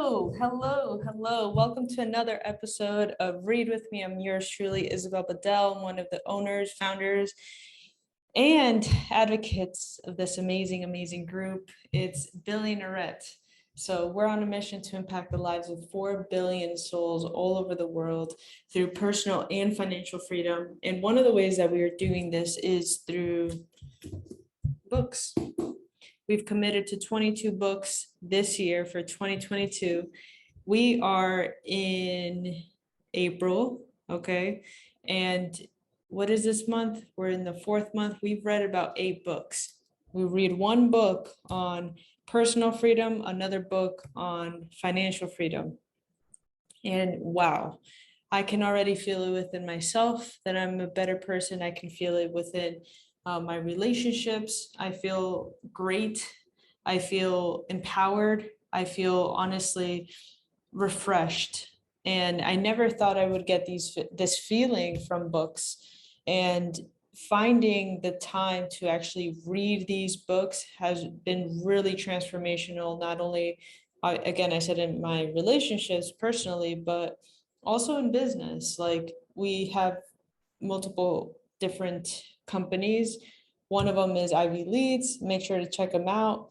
Hello. Welcome to another episode of Read With Me. I'm yours truly, Isabel Badell. I'm one of the owners, founders, and advocates of this amazing group. It's Billionairette. So we're on a mission to impact the lives of 4 billion souls all over the world through personal and financial freedom. And one of the ways that we are doing this is through books. We've committed to 22 books this year for 2022. We are in April, okay? And what is this month? We're in the 4th month. We've read about 8 books. We read one book on personal freedom, another book on financial freedom. And wow, I can already feel it within myself that I'm a better person. I can feel it within my relationships. I feel great. I feel empowered. I feel honestly refreshed. And I never thought I would get this feeling from books. And finding the time to actually read these books has been really transformational. Not only, again, I said in my relationships personally, but also in business. Like we have multiple different companies. One of them is Ivy Leads. Make sure to check them out.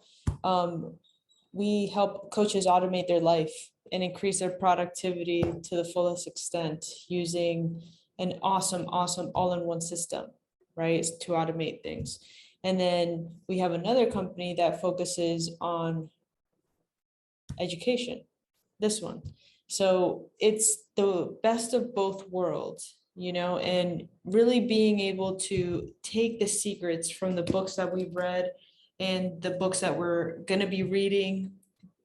We help coaches automate their life and increase their productivity to the fullest extent using an awesome all-in-one system, right, to automate things. And then we have another company that focuses on education, this one. So it's the best of both worlds, and really being able to take the secrets from the books that we've read and the books that we're going to be reading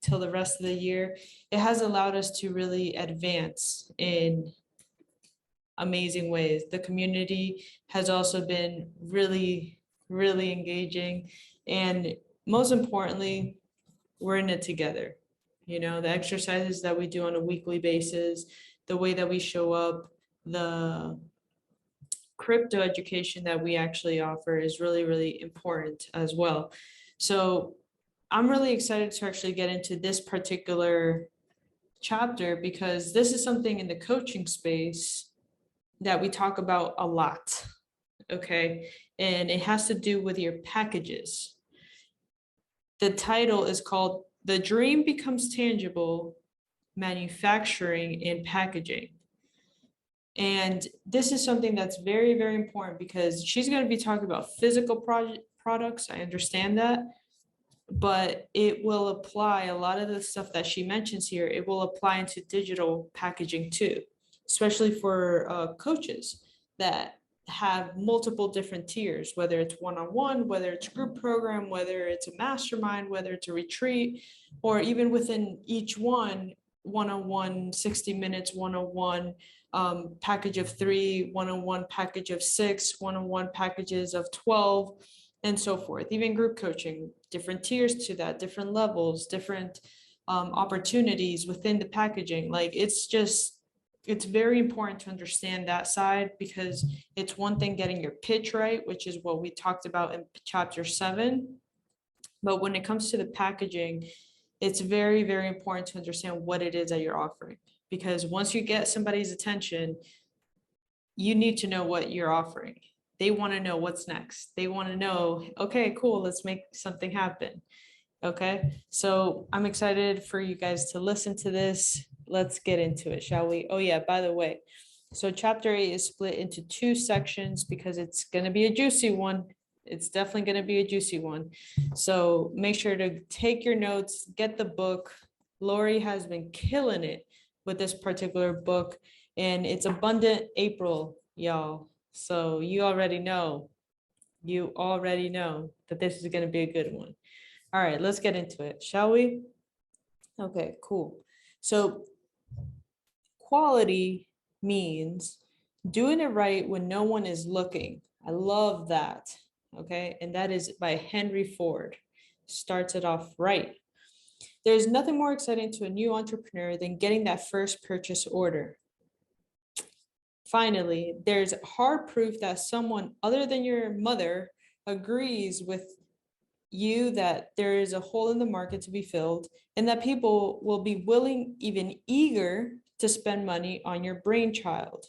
till the rest of the year. It has allowed us to really advance in amazing ways. The community has also been really engaging. And most importantly, we're in it together. The exercises that we do on a weekly basis, the way that we show up, the crypto education that we actually offer is really important as well. So I'm really excited to actually get into this particular chapter because this is something in the coaching space that we talk about a lot, okay? And it has to do with your packages. The title is called The Dream Becomes Tangible, Manufacturing and Packaging. And this is something that's very important because she's going to be talking about physical products. I understand that, but it will apply a lot of the stuff that she mentions here. It will apply into digital packaging too, especially for coaches that have multiple different tiers, whether it's one-on-one, whether it's group program, whether it's a mastermind, whether it's a retreat, or even within each one-on-one 60 minutes, one-on-one package of 3, one-on-one package of 6, one-on-one packages of 12, and so forth. Even group coaching, different tiers to that, different levels, different opportunities within the packaging. Like it's very important to understand that side because it's one thing getting your pitch right, which is what we talked about in chapter 7. But when it comes to the packaging, it's very important to understand what it is that you're offering. Because once you get somebody's attention, you need to know what you're offering. They want to know what's next. They want to know, okay, cool, let's make something happen. Okay, so I'm excited for you guys to listen to this. Let's get into it, shall we? Oh yeah, by the way, so chapter 8 is split into 2 sections because it's going to be a juicy one. It's definitely going to be a juicy one. So make sure to take your notes, get the book. Lori has been killing it with this particular book, and it's Abundant April, y'all. So you already know that this is going to be a good one. All right, let's get into it, shall we? Okay, cool. So quality means doing it right when no one is looking. I love that. Okay, and that is by Henry Ford. Starts it off right. There's nothing more exciting to a new entrepreneur than getting that first purchase order. Finally, there's hard proof that someone other than your mother agrees with you that there is a hole in the market to be filled, and that people will be willing, even eager, to spend money on your brainchild.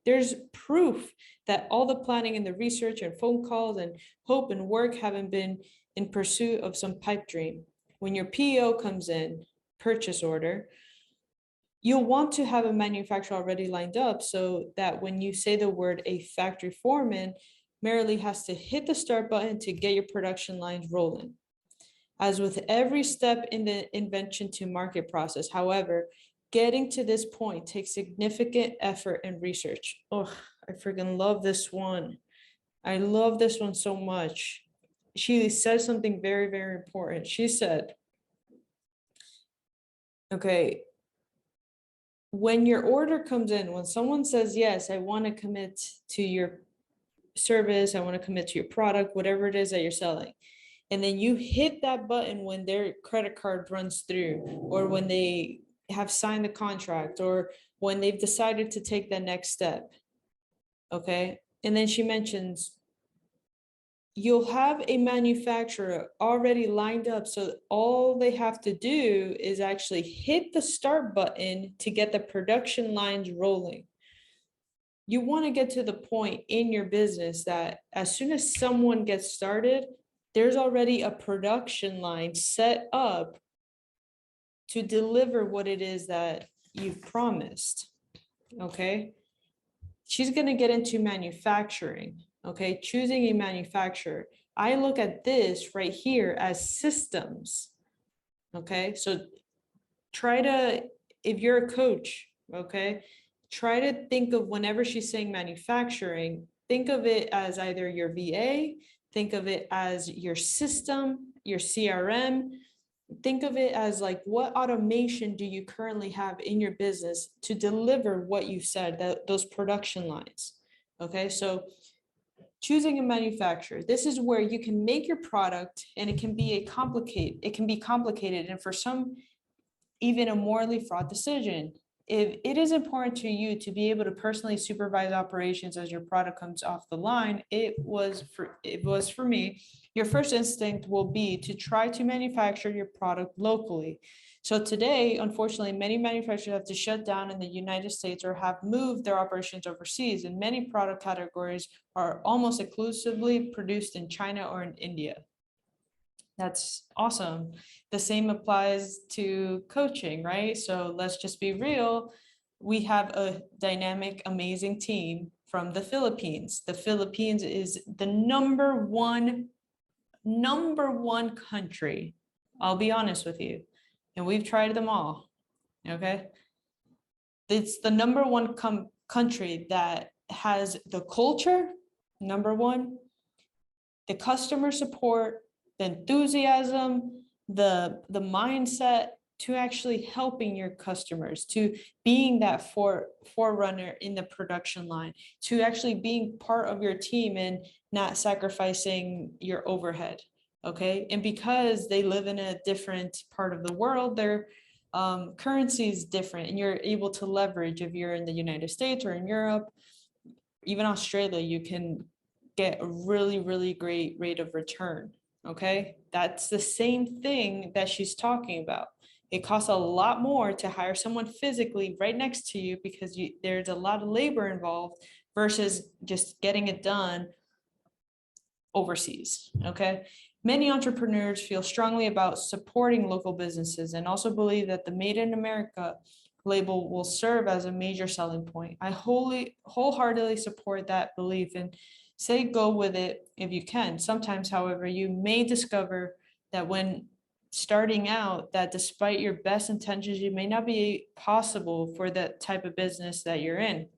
There's proof that all the planning and the research and phone calls and hope and work haven't been in pursuit of some pipe dream. When your PO comes in, purchase order, you'll want to have a manufacturer already lined up so that when you say the word a factory foreman, merely has to hit the start button to get your production lines rolling. As with every step in the invention to market process, however, getting to this point takes significant effort and research. Oh, I freaking love this one. I love this one so much. She said something very, very important. She said, okay, when your order comes in, when someone says, yes, I want to commit to your service, I want to commit to your product, whatever it is that you're selling, and then you hit that button when their credit card runs through, or when they have signed the contract, or when they've decided to take the next step. Okay. And then she mentions, you'll have a manufacturer already lined up. So all they have to do is actually hit the start button to get the production lines rolling. You want to get to the point in your business that as soon as someone gets started, there's already a production line set up to deliver what it is that you've promised. Okay. She's going to get into manufacturing. Okay. Choosing a manufacturer. I look at this right here as systems. Okay. So try to, if you're a coach, okay, try to think of whenever she's saying manufacturing, think of it as either your VA, think of it as your system, your CRM. Think of it as like, what automation do you currently have in your business to deliver what you said, that those production lines? Okay, so choosing a manufacturer, this is where you can make your product and it can be complicated, and for some, even a morally fraught decision. If it is important to you to be able to personally supervise operations as your product comes off the line, it was for me, your first instinct will be to try to manufacture your product locally. So today, unfortunately, many manufacturers have to shut down in the United States or have moved their operations overseas, and many product categories are almost exclusively produced in China or in India. That's awesome. The same applies to coaching, right? So let's just be real. We have a dynamic, amazing team from the Philippines. The Philippines is the number one country. I'll be honest with you. And we've tried them all. Okay. It's the number one country that has the culture, number one, the customer support, the enthusiasm, the mindset to actually helping your customers, to being that forerunner in the production line, to actually being part of your team and not sacrificing your overhead. Okay. And because they live in a different part of the world, their currency is different, and you're able to leverage, if you're in the United States or in Europe, even Australia, you can get a really, really great rate of return. Okay, that's the same thing that she's talking about. It costs a lot more to hire someone physically right next to you because there's a lot of labor involved versus just getting it done overseas. Okay, many entrepreneurs feel strongly about supporting local businesses and also believe that the Made in America label will serve as a major selling point. I wholeheartedly support that belief and say go with it if you can. Sometimes, however, you may discover that when starting out, that despite your best intentions, you may not be possible for the type of business that you're in.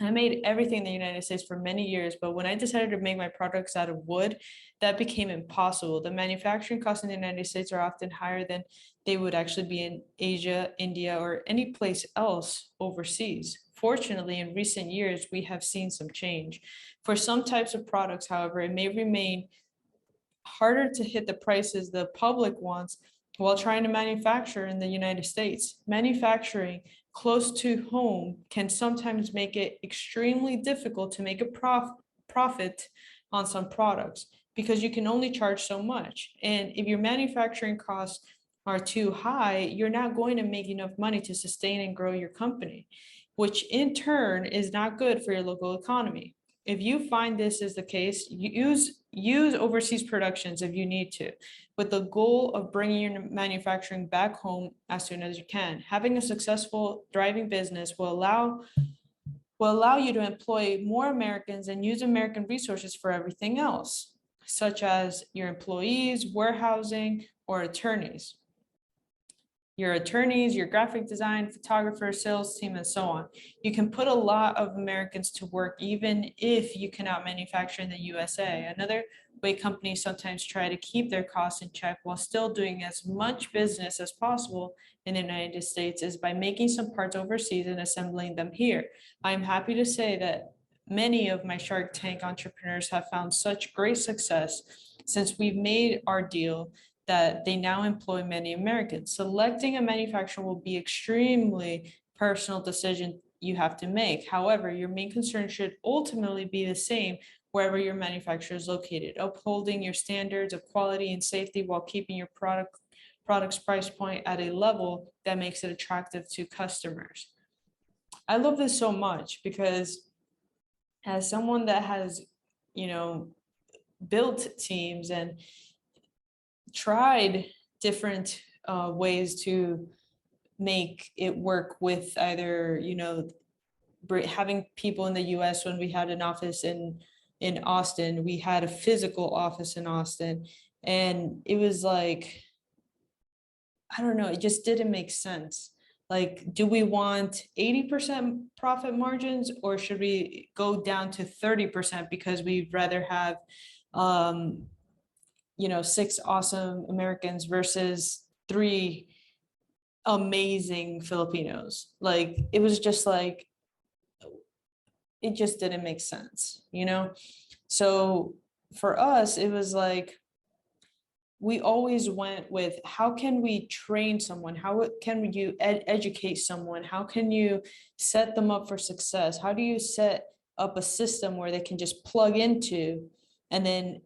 I made everything in the United States for many years, but when I decided to make my products out of wood, that became impossible. The manufacturing costs in the United States are often higher than they would actually be in Asia, India, or any place else overseas. Fortunately, in recent years, we have seen some change. For some types of products, however, it may remain harder to hit the prices the public wants while trying to manufacture in the United States. Manufacturing close to home can sometimes make it extremely difficult to make a profit on some products because you can only charge so much. And if your manufacturing costs are too high, you're not going to make enough money to sustain and grow your company, which in turn is not good for your local economy. If you find this is the case, use overseas productions if you need to, with the goal of bringing your manufacturing back home as soon as you can. Having a successful, thriving business will allow you to employ more Americans and use American resources for everything else, such as your employees, warehousing, or attorneys. Your attorneys, your graphic design, photographer, sales team, and so on. You can put a lot of Americans to work even if you cannot manufacture in the USA. Another way companies sometimes try to keep their costs in check while still doing as much business as possible in the United States is by making some parts overseas and assembling them here. I'm happy to say that many of my Shark Tank entrepreneurs have found such great success since we've made our deal that they now employ many Americans. Selecting a manufacturer will be extremely personal decision you have to make. However, your main concern should ultimately be the same wherever your manufacturer is located, upholding your standards of quality and safety while keeping your product's price point at a level that makes it attractive to customers. I love this so much because as someone that has, built teams and tried different ways to make it work with either, having people in the US. When we had an office in Austin, we had a physical office in Austin, and it was like, I don't know, it just didn't make sense. Like, do we want 80% profit margins, or should we go down to 30% because we'd rather have 6 awesome Americans versus 3 amazing Filipinos? Like, it was just like, it just didn't make sense, So for us, it was like, we always went with, how can we train someone? How can you educate someone? How can you set them up for success? How do you set up a system where they can just plug into and then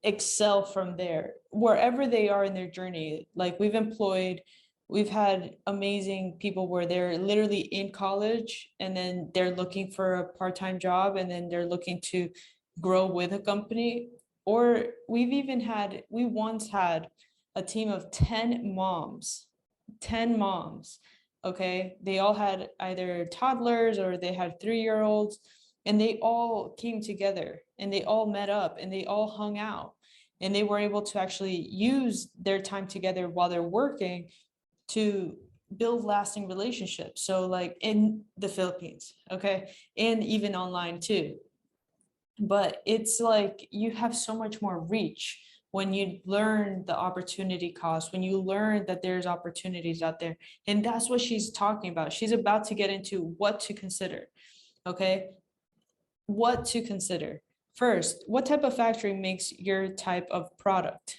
excel from there, wherever they are in their journey? Like, we've had amazing people where they're literally in college and then they're looking for a part-time job and then they're looking to grow with a company. Or we once had a team of 10 moms, okay? They all had either toddlers or they had 3-year-olds, and they all came together and they all met up and they all hung out, and they were able to actually use their time together while they're working to build lasting relationships. So like in the Philippines, okay, and even online too. But it's like, you have so much more reach when you learn the opportunity cost, when you learn that there's opportunities out there. And that's what she's talking about. She's about to get into what to consider. Okay, what to consider. First, what type of factory makes your type of product?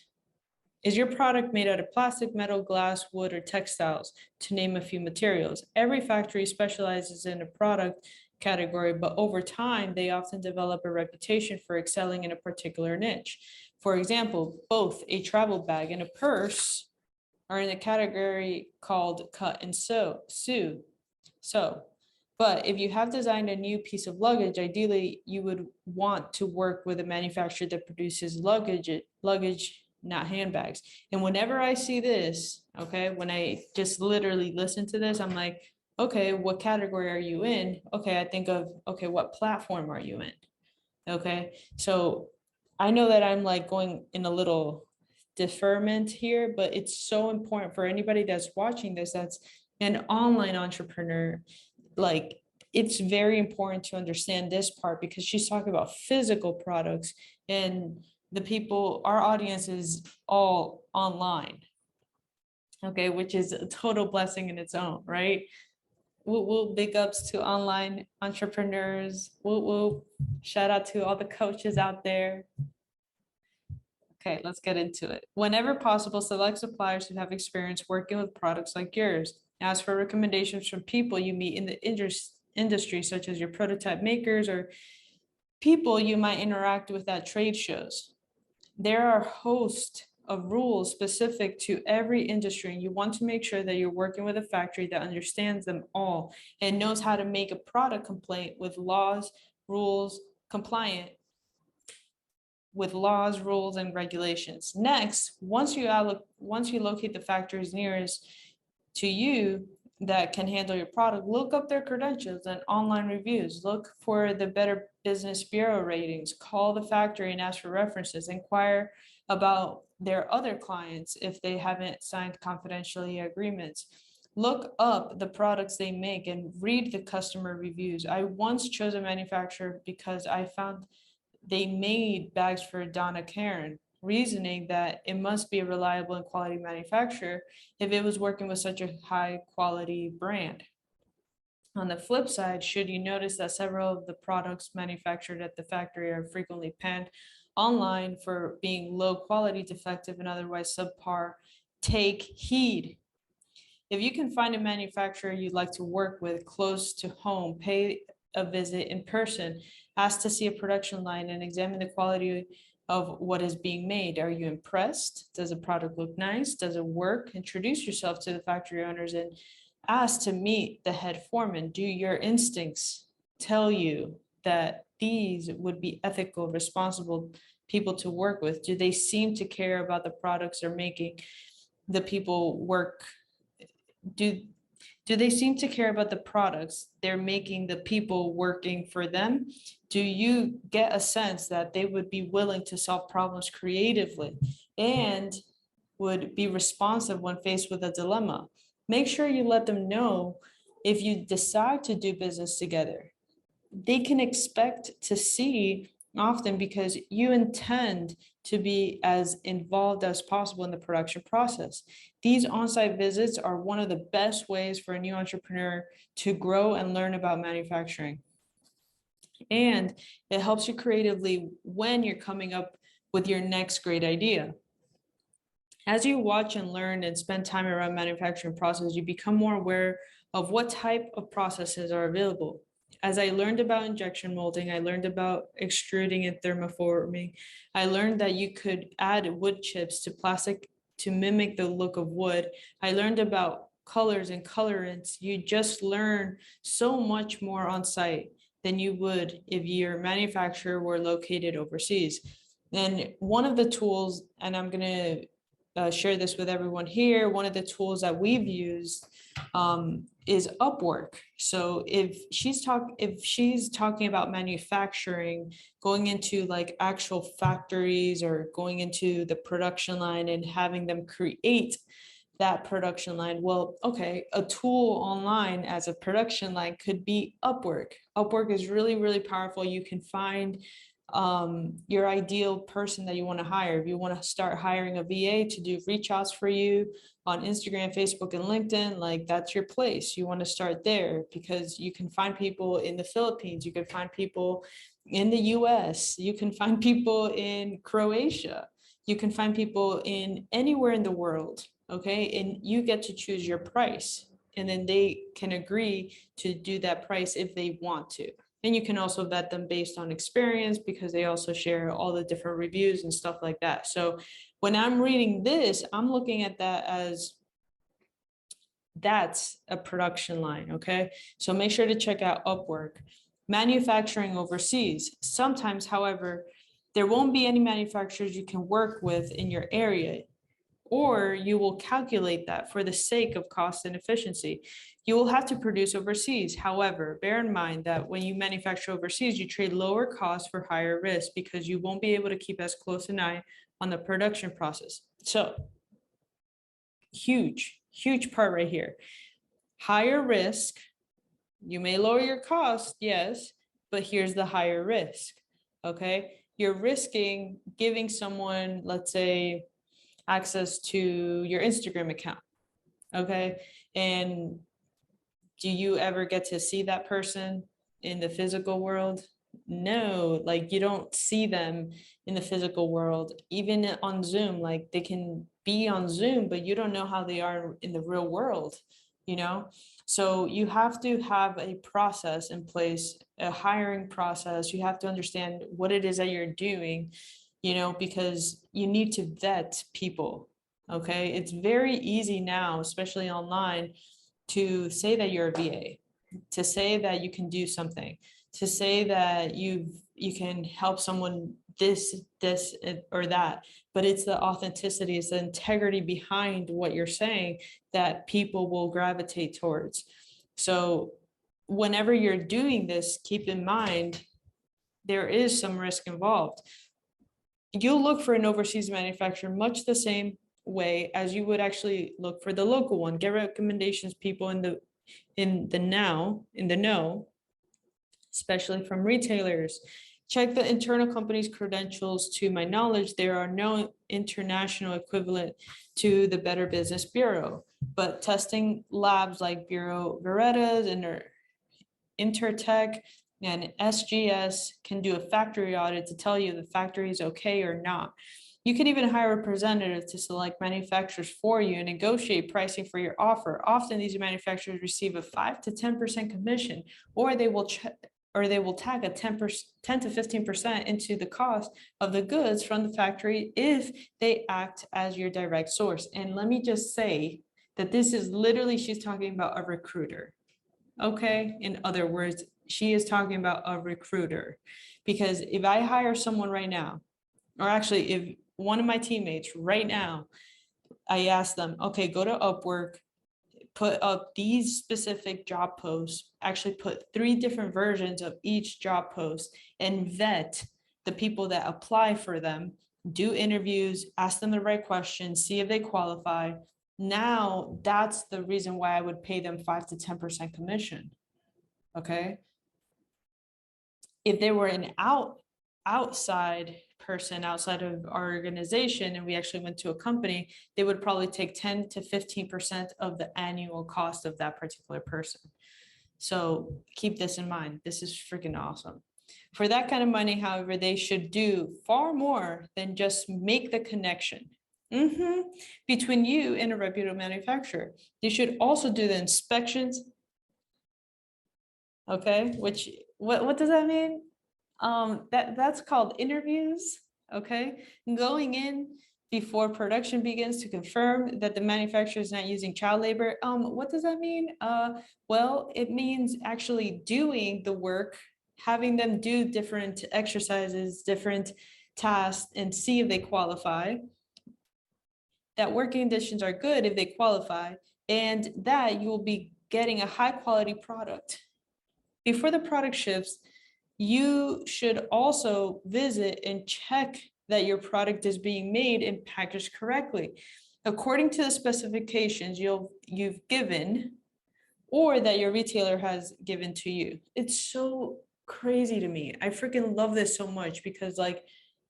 Is your product made out of plastic, metal, glass, wood, or textiles, to name a few materials? Every factory specializes in a product category, but over time, they often develop a reputation for excelling in a particular niche. For example, both a travel bag and a purse are in a category called cut and sew. But if you have designed a new piece of luggage, ideally you would want to work with a manufacturer that produces luggage, not handbags. And whenever I see this, okay, when I just literally listen to this, I'm like, okay, what category are you in? Okay, I think of, okay, what platform are you in? Okay, so I know that I'm like going in a little deferment here, but it's so important for anybody that's watching this, that's an online entrepreneur. Like, it's very important to understand this part, because she's talking about physical products, and the people, our audience is all online. Okay, which is a total blessing in its own, right? Woo, big ups to online entrepreneurs. Woo, shout out to all the coaches out there. Okay, let's get into it. Whenever possible, select suppliers who have experience working with products like yours. Ask for recommendations from people you meet in the industry, such as your prototype makers or people you might interact with at trade shows. There are a host of rules specific to every industry, and you want to make sure that you're working with a factory that understands them all and knows how to make a product compliant with laws, rules, compliant with laws, rules, and regulations. Next, once you locate the factories nearest to you that can handle your product, look up their credentials and online reviews. Look for the Better Business Bureau ratings. Call the factory and ask for references. Inquire about their other clients if they haven't signed confidentiality agreements. Look up the products they make and read the customer reviews. I once chose a manufacturer because I found they made bags for Donna Karan, reasoning that it must be a reliable and quality manufacturer if it was working with such a high quality brand. On the flip side, should you notice that several of the products manufactured at the factory are frequently panned online for being low quality, defective, and otherwise subpar, take heed. If you can find a manufacturer you'd like to work with close to home, pay a visit in person, ask to see a production line, and examine the quality of what is being made. Are you impressed? Does the product look nice? Does it work? Introduce yourself to the factory owners and ask to meet the head foreman. Do your instincts tell you that these would be ethical, responsible people to work with? Do they seem to care about the products they're making? The people work, do they seem to care about the products they're making, the people working for them? Do you get a sense that they would be willing to solve problems creatively and would be responsive when faced with a dilemma? Make sure you let them know if you decide to do business together. They can expect to see often because you intend to be as involved as possible in the production process. These on-site visits are one of the best ways for a new entrepreneur to grow and learn about manufacturing. And it helps you creatively when you're coming up with your next great idea. As you watch and learn and spend time around manufacturing process, you become more aware of what type of processes are available. As I learned about injection molding, I learned about extruding and thermoforming. I learned that you could add wood chips to plastic to mimic the look of wood. I learned about colors and colorants. You just learn so much more on site than you would if your manufacturer were located overseas. And one of the tools, and I'm going to share this with everyone here, one of the tools that we've used is Upwork. So if she's talking about manufacturing, going into like actual factories or going into the production line and having them create that production line, well, okay, a tool online as a production line could be Upwork. Upwork is really, really powerful. You can find your ideal person that you want to hire. If you want to start hiring a VA to do reach outs for you on Instagram, Facebook, and LinkedIn, like that's your place. You want to start there because you can find people in the Philippines, you can find people in the US, you can find people in Croatia, you can find people in anywhere in the world. Okay, and you get to choose your price, and then they can agree to do that price if they want to. And you can also vet them based on experience because they also share all the different reviews and stuff like that. So when I'm reading this, I'm looking at that as that's a production line, okay? So make sure to check out Upwork. Manufacturing overseas. Sometimes, however, there won't be any manufacturers you can work with in your area, or you will calculate that for the sake of cost and efficiency. You will have to produce overseas. However, bear in mind that when you manufacture overseas, you trade lower costs for higher risk because you won't be able to keep as close an eye on the production process. So huge part right here. Higher risk, you may lower your cost, yes, but here's the higher risk, okay? You're risking giving someone, let's say, access to your Instagram account, okay? And do you ever get to see that person in the physical world? No, like you don't see them in the physical world, even on Zoom. Like they can be on Zoom, but you don't know how they are in the real world, you know? So you have to have a process in place, a hiring process. You have to understand what it is that you're doing because you need to vet people. Okay. It's very easy now, especially online, to say that you're a VA, to say that you can do something, to say that you can help someone this or that, but it's the authenticity, it's the integrity behind what you're saying that people will gravitate towards. So whenever you're doing this, keep in mind there is some risk involved. You'll look for an overseas manufacturer much the same way as you would actually look for the local one. Get recommendations, people in the know, especially from retailers. Check the internal company's credentials. To my knowledge, there are no international equivalent to the Better Business Bureau, but testing labs like Bureau Veritas and Intertech and SGS can do a factory audit to tell you the factory is okay or not. You can even hire a representative to select manufacturers for you and negotiate pricing for your offer. Often these manufacturers receive a 5 to 10% commission, or they will tag a 10 to 15% into the cost of the goods from the factory if they act as your direct source. And let me just say that this is literally, she's talking about a recruiter. Okay, in other words, she is talking about a recruiter, because if I hire someone right now, or actually if one of my teammates right now, I ask them, okay, go to Upwork, put up these specific job posts, actually put 3 different versions of each job post and vet the people that apply for them, do interviews, ask them the right questions, see if they qualify. Now that's the reason why I would pay them 5 to 10% commission. Okay. If they were an outside person outside of our organization and we actually went to a company, they would probably take 10 to 15% of the annual cost of that particular person. So keep this in mind. This is freaking awesome. For that kind of money, however, they should do far more than just make the connection between you and a reputable manufacturer. They should also do the inspections. Okay, which what does that mean? That's called interviews. Okay, going in before production begins to confirm that the manufacturer is not using child labor. What does that mean? Well, it means actually doing the work, having them do different exercises, different tasks, and see if they qualify. That working conditions are good if they qualify, and that you will be getting a high quality product. Before the product ships, you should also visit and check that your product is being made and packaged correctly, according to the specifications you've given or that your retailer has given to you. It's so crazy to me. I freaking love this so much because, like,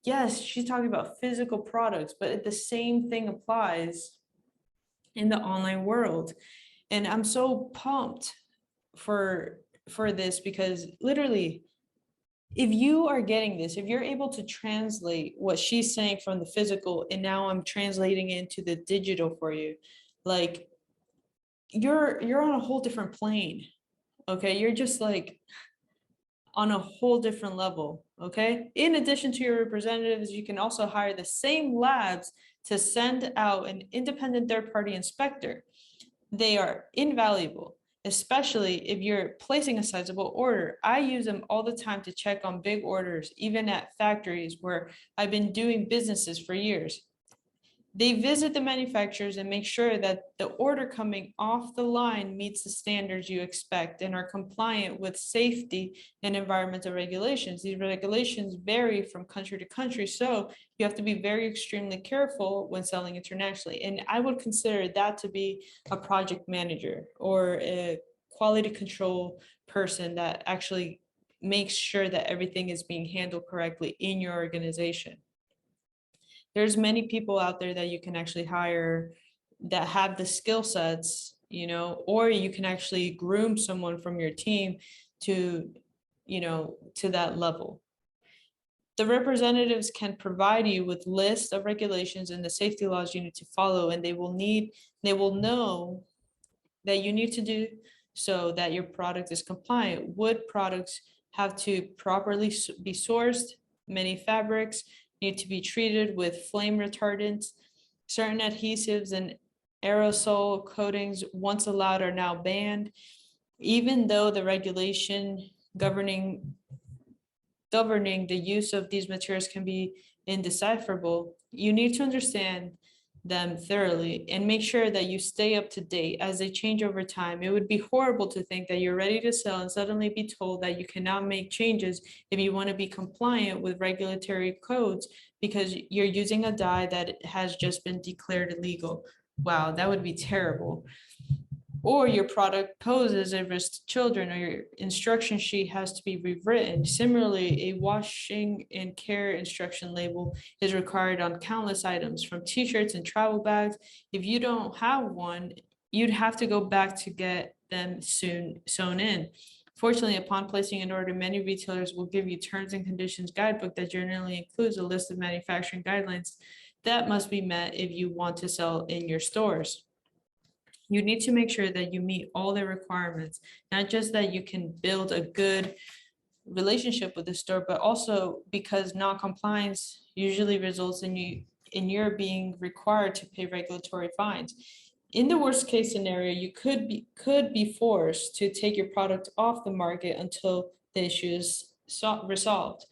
yes, she's talking about physical products, but the same thing applies in the online world. And I'm so pumped for this because literally, if you are getting this, if you're able to translate what she's saying from the physical and now I'm translating it into the digital for you, like you're on a whole different plane. Okay, you're just like on a whole different level. Okay, in addition to your representatives, you can also hire the same labs to send out an independent third-party inspector. They are invaluable, especially if you're placing a sizable order. I use them all the time to check on big orders, even at factories where I've been doing businesses for years. They visit the manufacturers and make sure that the order coming off the line meets the standards you expect and are compliant with safety and environmental regulations. These regulations vary from country to country, so you have to be very extremely careful when selling internationally. And I would consider that to be a project manager or a quality control person that actually makes sure that everything is being handled correctly in your organization. There's many people out there that you can actually hire that have the skill sets, or you can actually groom someone from your team to, to that level. The representatives can provide you with lists of regulations and the safety laws you need to follow, and they will know that you need to do so that your product is compliant. Wood products have to properly be sourced. Many fabrics need to be treated with flame retardants. Certain adhesives and aerosol coatings once allowed are now banned. Even though the regulation governing the use of these materials can be indecipherable, you need to understand them thoroughly and make sure that you stay up to date as they change over time. It would be horrible to think that you're ready to sell and suddenly be told that you cannot make changes if you want to be compliant with regulatory codes because you're using a dye that has just been declared illegal. Wow, that would be terrible. Or your product poses a risk to children, or your instruction sheet has to be rewritten. Similarly, a washing and care instruction label is required on countless items, from t-shirts and travel bags. If you don't have one, you'd have to go back to get them soon sewn in. Fortunately, upon placing an order, many retailers will give you terms and conditions guidebook that generally includes a list of manufacturing guidelines that must be met if you want to sell in your stores. You need to make sure that you meet all the requirements, not just that you can build a good relationship with the store, but also because non-compliance usually results in your being required to pay regulatory fines. In the worst case scenario, you could be forced to take your product off the market until the issue is resolved.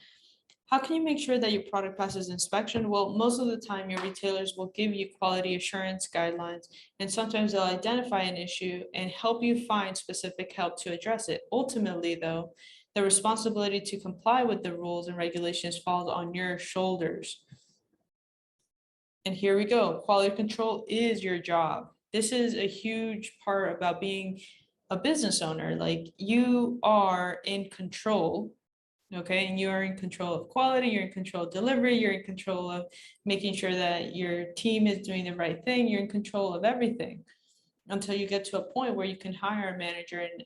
How can you make sure that your product passes inspection? Well, most of the time, your retailers will give you quality assurance guidelines, and sometimes they'll identify an issue and help you find specific help to address it. Ultimately, though, the responsibility to comply with the rules and regulations falls on your shoulders. And here we go. Quality control is your job. This is a huge part about being a business owner. Like, you are in control. Okay, and you're in control of quality, you're in control of delivery, you're in control of making sure that your team is doing the right thing, you're in control of everything until you get to a point where you can hire a manager and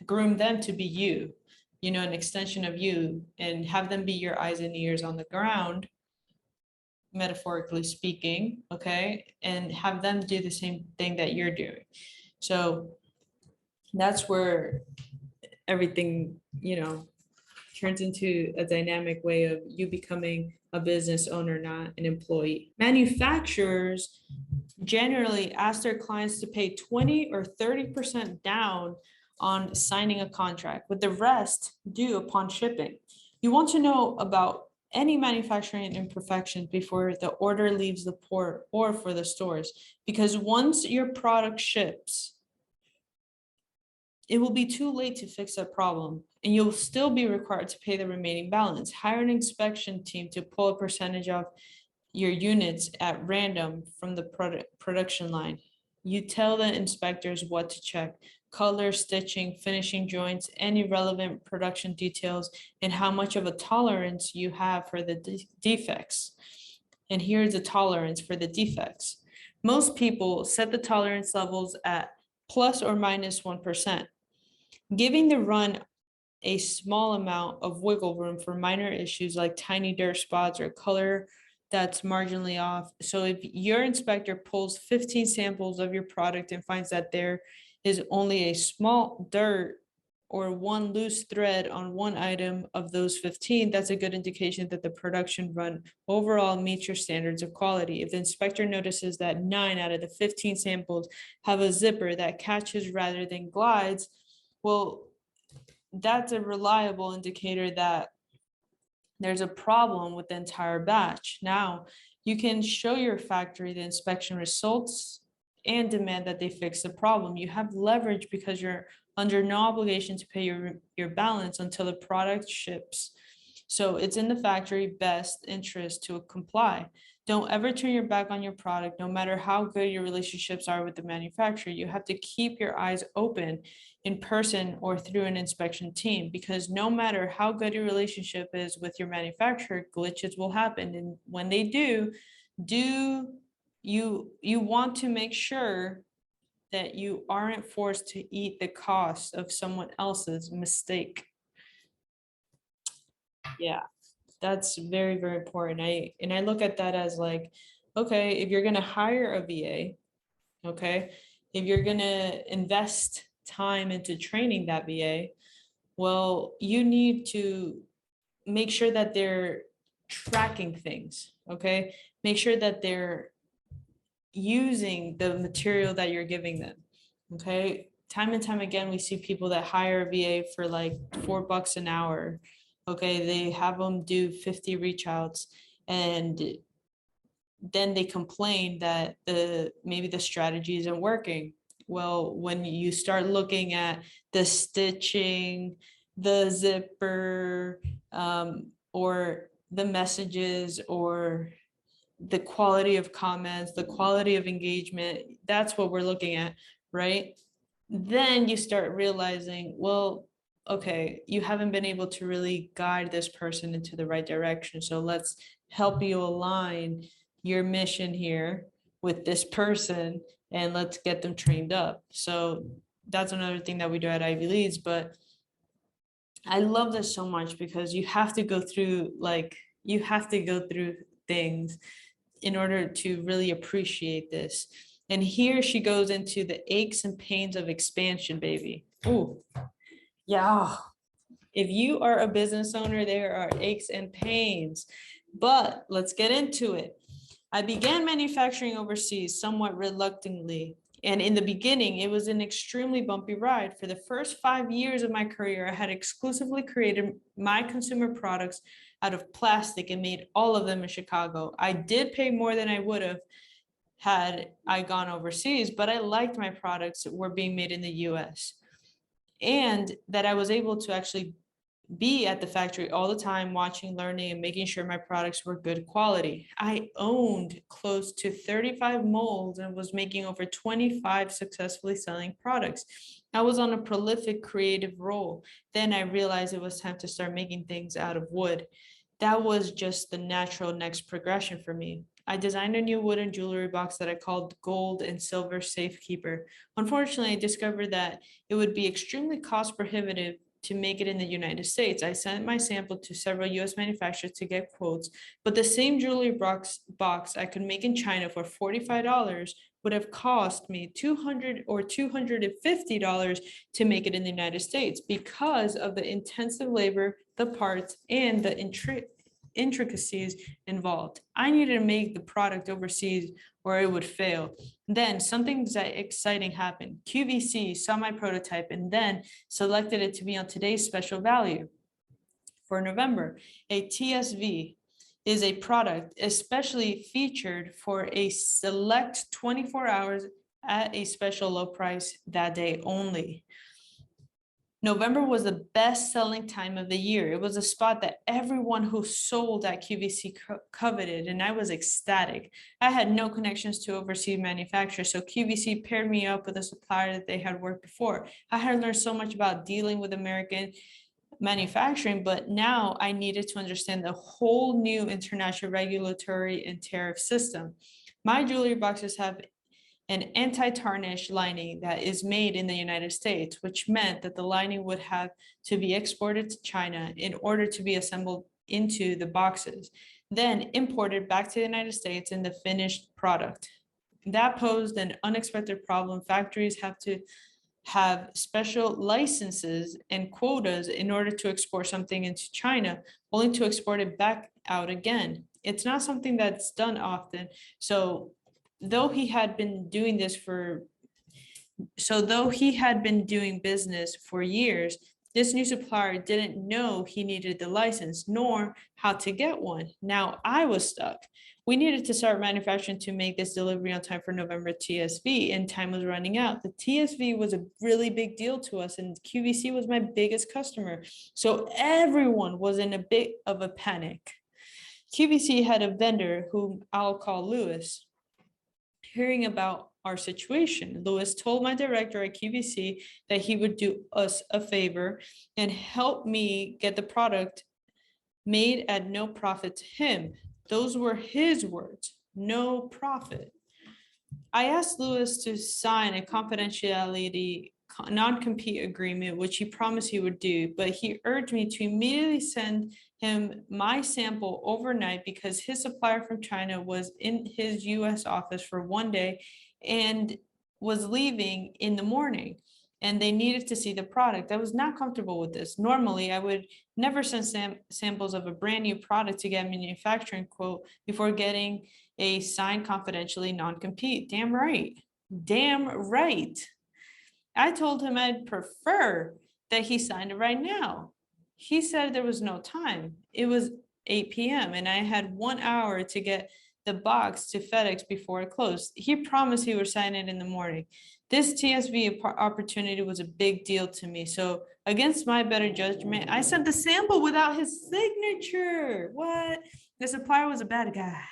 groom them to be you, an extension of you, and have them be your eyes and ears on the ground, metaphorically speaking, okay, and have them do the same thing that you're doing. So that's where everything, turns into a dynamic way of you becoming a business owner, not an employee. Manufacturers generally ask their clients to pay 20 or 30% down on signing a contract, with the rest due upon shipping. You want to know about any manufacturing imperfections before the order leaves the port or for the stores, because once your product ships, it will be too late to fix that problem, and you'll still be required to pay the remaining balance. Hire an inspection team to pull a percentage of your units at random from the production line. You tell the inspectors what to check: color, stitching, finishing joints, any relevant production details, and how much of a tolerance you have for the defects. And here's the tolerance for the defects. Most people set the tolerance levels at plus or minus 1%. Giving the run a small amount of wiggle room for minor issues like tiny dirt spots or color that's marginally off. So if your inspector pulls 15 samples of your product and finds that there is only a small dirt or one loose thread on one item of those 15, that's a good indication that the production run overall meets your standards of quality. If the inspector notices that 9 out of the 15 samples have a zipper that catches rather than glides, well, that's a reliable indicator that there's a problem with the entire batch. Now, you can show your factory the inspection results and demand that they fix the problem. You have leverage because you're under no obligation to pay your balance until the product ships. So it's in the factory best interest to comply. Don't ever turn your back on your product, no matter how good your relationships are with the manufacturer. You have to keep your eyes open in person or through an inspection team, because no matter how good your relationship is with your manufacturer, glitches will happen. And when they do you want to make sure that you aren't forced to eat the cost of someone else's mistake. Yeah, that's very, very important. I look at that as like, okay, if you're going to hire a VA, okay, if you're going to invest time into training that VA, well, you need to make sure that they're tracking things, okay? Make sure that they're using the material that you're giving them, okay? Time and time again, we see people that hire a VA for like $4 an hour, okay? They have them do 50 reach outs, and then they complain that maybe the strategy isn't working. Well, when you start looking at the stitching, the zipper, or the messages, or the quality of comments, the quality of engagement, that's what we're looking at, right? Then you start realizing, well, okay, you haven't been able to really guide this person into the right direction. So let's help you align your mission here with this person, and let's get them trained up. So that's another thing that we do at Ivy Leads. But I love this so much because you have to go through things in order to really appreciate this. And here she goes into the aches and pains of expansion, baby. Oh, yeah. If you are a business owner, there are aches and pains, but let's get into it. I began manufacturing overseas somewhat reluctantly. And in the beginning, it was an extremely bumpy ride. For the first 5 years of my career, I had exclusively created my consumer products out of plastic and made all of them in Chicago. I did pay more than I would have had I gone overseas, but I liked my products were being made in the US, and that I was able to actually be at the factory all the time, watching, learning, and making sure my products were good quality. I owned close to 35 molds and was making over 25 successfully selling products. I was on a prolific creative role. Then I realized it was time to start making things out of wood. That was just the natural next progression for me. I designed a new wooden jewelry box that I called Gold and Silver Safekeeper. Unfortunately, I discovered that it would be extremely cost prohibitive to make it in the United States. I sent my sample to several US manufacturers to get quotes, but the same jewelry box I could make in China for $45 would have cost me $200 or $250 to make it in the United States because of the intensive labor, the parts, and the intricacies involved. I needed to make the product overseas or it would fail. Then something exciting happened. QVC saw my prototype and then selected it to be on today's special value for November. A TSV is a product especially featured for a select 24 hours at a special low price that day only. November was the best-selling time of the year. It was a spot that everyone who sold at QVC coveted, and I was ecstatic. I had no connections to overseas manufacturers, so QVC paired me up with a supplier that they had worked before. I had learned so much about dealing with American manufacturing, but now I needed to understand the whole new international regulatory and tariff system. My jewelry boxes have an anti-tarnish lining that is made in the United States, which meant that the lining would have to be exported to China in order to be assembled into the boxes, then imported back to the United States in the finished product. That posed an unexpected problem. Factories have to have special licenses and quotas in order to export something into China, only to export it back out again. It's not something that's done often. Though he had been doing business for years, this new supplier didn't know he needed the license nor how to get one. Now I was stuck. We needed to start manufacturing to make this delivery on time for November TSV, and time was running out. The TSV was a really big deal to us, and QVC was my biggest customer. So everyone was in a bit of a panic. QVC had a vendor whom I'll call Lewis. Hearing about our situation, Lewis told my director at QVC that he would do us a favor and help me get the product made at no profit to him. Those were his words, no profit. I asked Lewis to sign a confidentiality non-compete agreement, which he promised he would do, but he urged me to immediately send him my sample overnight because his supplier from China was in his US office for one day and was leaving in the morning. and they needed to see the product. I was not comfortable with this. Normally, I would never send samples of a brand new product to get a manufacturing quote before getting a signed confidentially non-compete. Damn right. Damn right. I told him I'd prefer that he signed it right now. He said there was no time. It was 8 p.m. and I had 1 hour to get the box to FedEx before it closed. He promised he would sign it in the morning. This TSV opportunity was a big deal to me. So against my better judgment, I sent the sample without his signature. What? The supplier was a bad guy.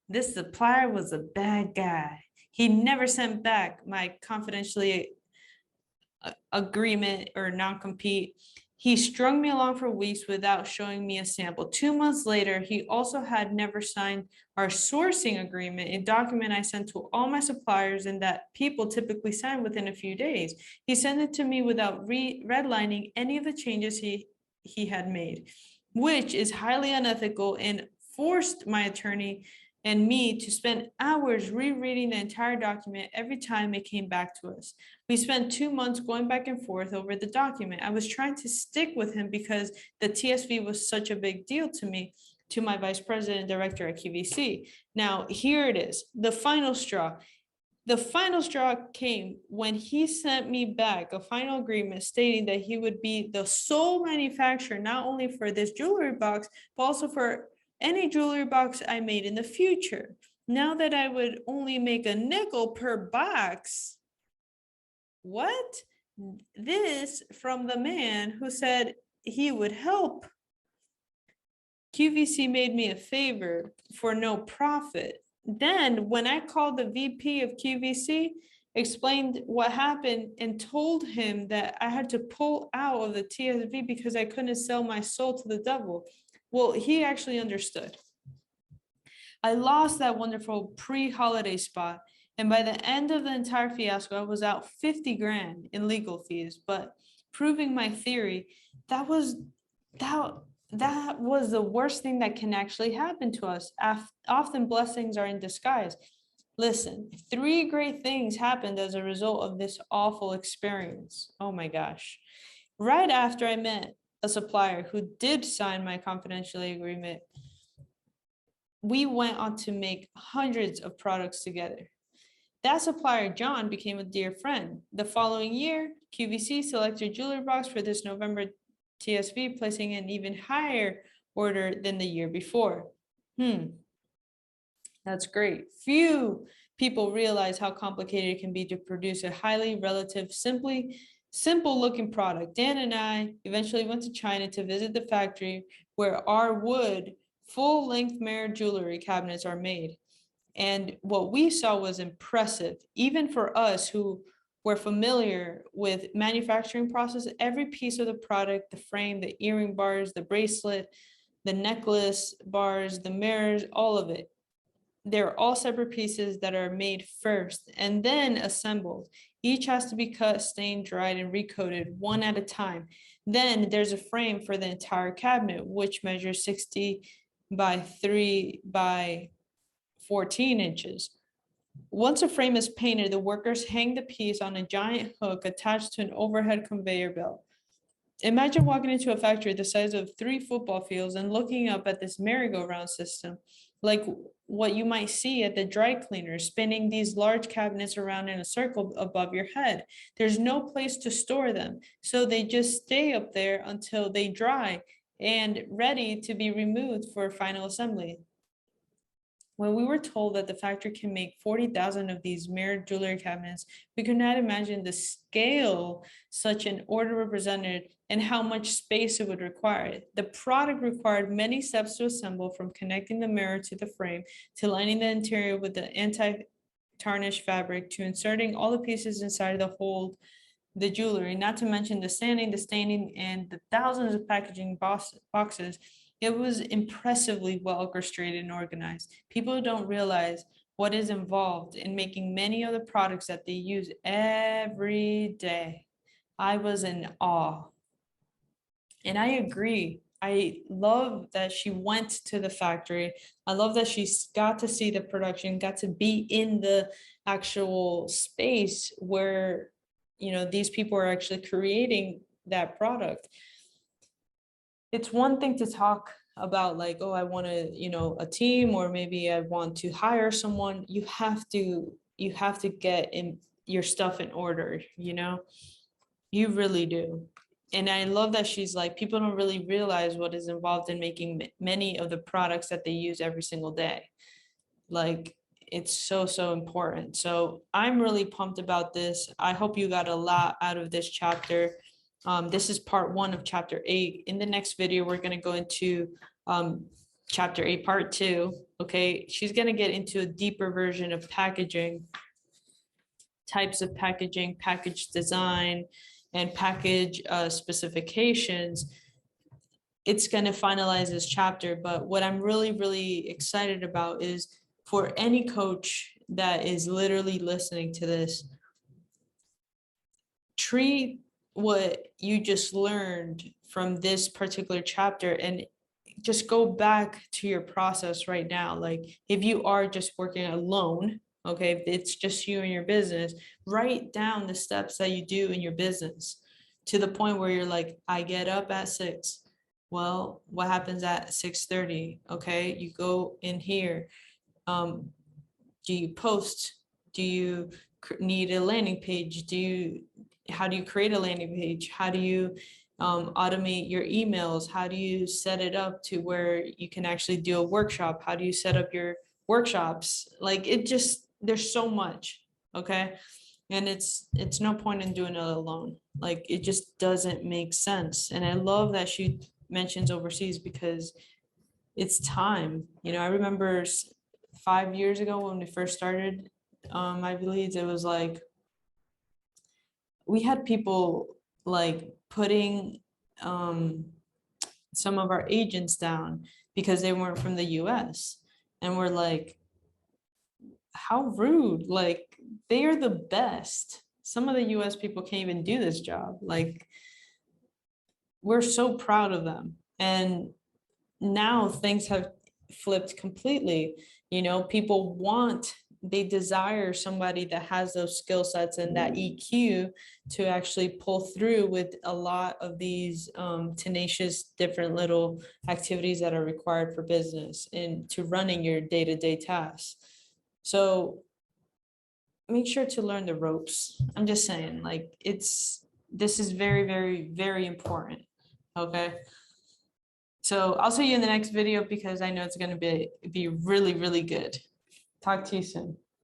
This supplier was a bad guy. He never sent back my confidentially agreement or non-compete. He strung me along for weeks without showing me a sample. 2 months later, he also had never signed our sourcing agreement, a document I sent to all my suppliers and that people typically sign within a few days. He sent it to me without redlining any of the changes he had made, which is highly unethical, and forced my attorney and me to spend hours rereading the entire document every time it came back to us. We spent 2 months going back and forth over the document. I was trying to stick with him because the TSV was such a big deal to me, to my vice president and director at QVC. Now, here it is, the final straw. The final straw came when he sent me back a final agreement stating that he would be the sole manufacturer, not only for this jewelry box, but also for any jewelry box I made in the future. Now that I would only make a nickel per box. What? This from the man who said he would help. QVC made me a favor for no profit. Then when I called the VP of QVC, explained what happened and told him that I had to pull out of the TSV because I couldn't sell my soul to the devil. Well, he actually understood. I lost that wonderful pre-holiday spot, and by the end of the entire fiasco, I was out 50 grand in legal fees. But proving my theory, that was the worst thing that can actually happen to us. Often blessings are in disguise. Listen, 3 great things happened as a result of this awful experience. Oh my gosh. Right after I met a supplier who did sign my confidentiality agreement, we went on to make hundreds of products together. That supplier, John, became a dear friend. The following year, QVC selected jewelry box for this November TSV, placing an even higher order than the year before. That's great. Few people realize how complicated it can be to produce a highly relative, simple looking product. Dan and I eventually went to China to visit the factory where our wood full-length mirror jewelry cabinets are made. And what we saw was impressive, even for us who were familiar with manufacturing process. Every piece of the product, the frame, the earring bars, the bracelet, the necklace bars, the mirrors, all of it, they're all separate pieces that are made first and then assembled. Each has to be cut, stained, dried, and recoated one at a time. Then there's a frame for the entire cabinet, which measures 60 by 3 by 14 inches. Once a frame is painted, the workers hang the piece on a giant hook attached to an overhead conveyor belt. Imagine walking into a factory the size of 3 football fields and looking up at this merry-go-round system, like what you might see at the dry cleaner, spinning these large cabinets around in a circle above your head. There's no place to store them, so they just stay up there until they dry and ready to be removed for final assembly. When we were told that the factory can make 40,000 of these mirrored jewelry cabinets, we could not imagine the scale such an order represented and how much space it would require. The product required many steps to assemble, from connecting the mirror to the frame, to lining the interior with the anti-tarnish fabric, to inserting all the pieces inside the hold the jewelry, not to mention the sanding, the staining, and the thousands of packaging boxes. It was impressively well orchestrated and organized. People don't realize what is involved in making many of the products that they use every day. I was in awe. And I agree. I love that she went to the factory. I love that she got to see the production, got to be in the actual space where, you know, these people are actually creating that product. It's one thing to talk about like, oh, I want to, you know, a team, or maybe I want to hire someone. You have to get in your stuff in order, you know, you really do. And I love that she's like, people don't really realize what is involved in making many of the products that they use every single day. Like, it's so, so important. So I'm really pumped about this. I hope you got a lot out of this chapter. This is part 1 of chapter 8. In the next video, we're going to go into chapter 8, part 2. Okay, she's going to get into a deeper version of packaging, types of packaging, package design, and package specifications. It's going to finalize this chapter. But what I'm really, really excited about is for any coach that is literally listening to this, treat what you just learned from this particular chapter and just go back to your process right now. Like, if you are just working alone, okay, if it's just you and your business, write down the steps that you do in your business to the point where you're like, I get up at 6. Well, what happens at 6:30? Okay, you go in here. Do you post? Do you need a landing page? How do you create a landing page? How do you automate your emails? How do you set it up to where you can actually do a workshop? How do you set up your workshops? Like, it just, there's so much, okay? And it's no point in doing it alone. Like, it just doesn't make sense. And I love that she mentions overseas, because it's time. You know, I remember 5 years ago when we first started I believe it was like, we had people like putting some of our agents down because they weren't from the US. And we're like, how rude. Like, they are the best. Some of the US people can't even do this job. Like, we're so proud of them. And now things have flipped completely. You know, people they desire somebody that has those skill sets and that EQ to actually pull through with a lot of these tenacious different little activities that are required for business and to running your day-to-day tasks. So make sure to learn the ropes. I'm just saying, like, this is very, very, very important. Okay. So I'll see you in the next video, because I know it's going to be really, really good. Talk to you soon.